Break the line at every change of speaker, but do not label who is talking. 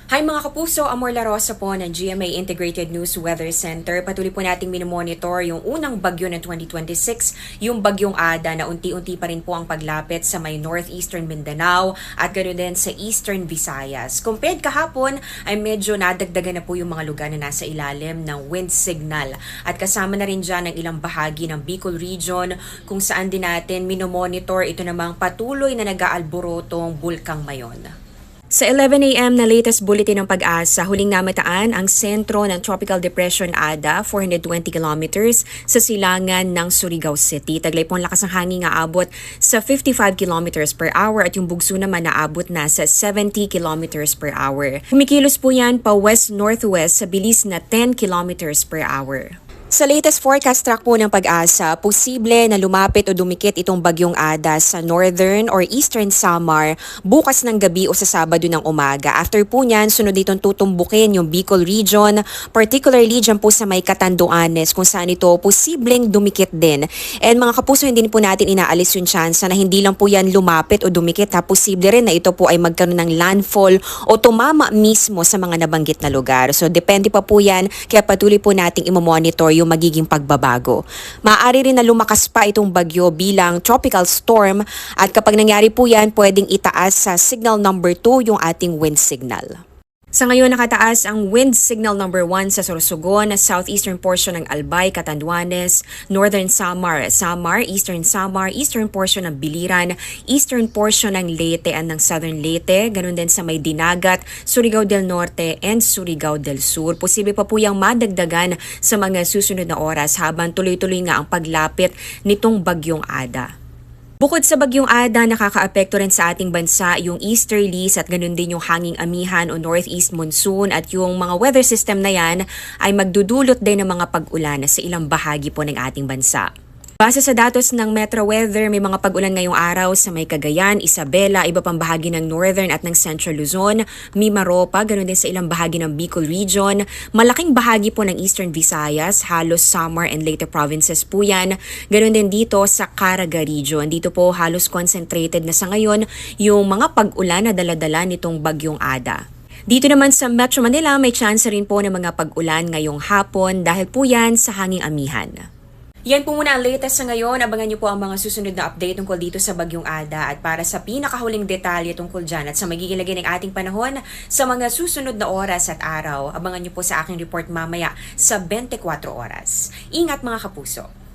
Hi mga kapuso, Amor La Rosa po ng GMA Integrated News Weather Center. Patuloy po nating minomonitor yung unang bagyo ng 2026, yung bagyong Ada na unti-unti pa rin po ang paglapit sa may northeastern Mindanao at ganoon din sa eastern Visayas. Compared kahapon ay medyo nadagdagan na po yung mga lugar na nasa ilalim ng wind signal. At kasama na rin dyan ang ilang bahagi ng Bicol Region kung saan din natin minomonitor ito namang patuloy na nag-aalborotong Bulkang Mayon. Sa 11 a.m. na latest bulletin ng Pag-asa, huling namataan ang sentro ng Tropical Depression Ada, 420 kilometers sa silangan ng Surigao City. Taglay po ang lakas ng hangin aabot sa 55 kilometers per hour at yung bugso naman naabot na sa 70 kilometers per hour. Humikilos po yan pa west-northwest sa bilis na 10 kilometers per hour. Sa latest forecast track po ng Pag-asa, posible na lumapit o dumikit itong bagyong Ada sa northern or eastern Samar bukas ng gabi o sa Sabado ng umaga. After po niyan, sunod itong tutumbukin yung Bicol Region, particularly dyan po sa may Catanduanes kung saan ito posibleng dumikit din. And mga kapuso, hindi po natin inaalis yung chance na hindi lang po yan lumapit o dumikit. Posible rin na ito po ay magkaroon ng landfall o tumama mismo sa mga nabanggit na lugar. So depende pa po yan, kaya patuloy po nating imamonitor yung magiging pagbabago. Maaari rin na lumakas pa itong bagyo bilang tropical storm at kapag nangyari po yan, pwedeng itaas sa signal number 2 yung ating wind signal. Sa ngayon, nakataas ang wind signal number 1 sa Sorsogon, southeastern portion ng Albay, Catanduanes, northern Samar, eastern Samar, eastern portion ng Biliran, eastern portion ng Leyte and ng southern Leyte, ganun din sa may Dinagat, Surigao del Norte, and Surigao del Sur. Posible pa po yung madagdagan sa mga susunod na oras habang tuloy-tuloy nga ang paglapit nitong bagyong Ada. Bukod sa bagyong Ada, nakakaapekto rin sa ating bansa yung easterlies at ganun din yung hanging amihan o northeast monsoon at yung mga weather system na yan ay magdudulot din ng mga pag-ulan sa ilang bahagi po ng ating bansa. Base sa datos ng Metro Weather, may mga pag-ulan ngayong araw sa may Cagayan, Isabela, iba pang bahagi ng Northern at ng Central Luzon, Mimaropa, ganoon din sa ilang bahagi ng Bicol Region, malaking bahagi po ng Eastern Visayas, halos Samar and Leyte provinces po yan, ganoon din dito sa Caraga Region. Dito po halos concentrated na sa ngayon yung mga pag-ulan na daladala nitong bagyong Ada. Dito naman sa Metro Manila, may chance rin po ng mga pag-ulan ngayong hapon dahil po yan sa hanging amihan. Yan po muna ang latest sa ngayon. Abangan niyo po ang mga susunod na update tungkol dito sa bagyong Ada at para sa pinakahuling detalye tungkol dyan at sa magiging lagay ng ating panahon sa mga susunod na oras at araw, abangan niyo po sa aking report mamaya sa 24 oras. Ingat mga kapuso!